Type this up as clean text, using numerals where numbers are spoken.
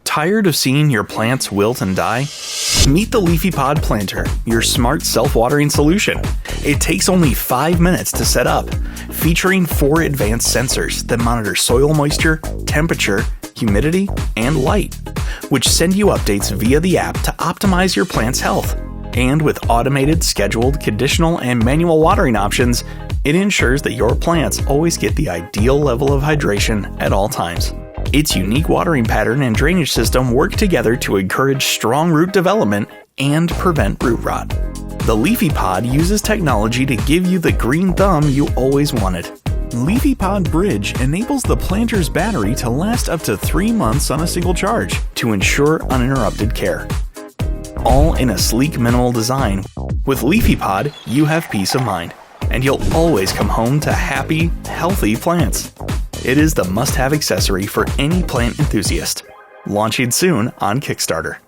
Tired of seeing your plants wilt and die? Meet the LeafyPod planter, your smart self-watering solution. It takes only 5 minutes to set up, featuring 4 advanced sensors that monitor soil moisture, temperature, humidity, and light, which send you updates via the app to optimize your plant's health. And with automated, scheduled, conditional, and manual watering options, it ensures that your plants always get the ideal level of hydration at all times. Its unique watering pattern and drainage system work together to encourage strong root development and prevent root rot. The LeafyPod uses technology to give you the green thumb you always wanted. LeafyPod Bridge enables the planter's battery to last up to 3 months on a single charge to ensure uninterrupted care. All in a sleek, minimal design. With LeafyPod, you have peace of mind, and you'll always come home to happy, healthy plants. It is the must-have accessory for any plant enthusiast. Launching soon on Kickstarter.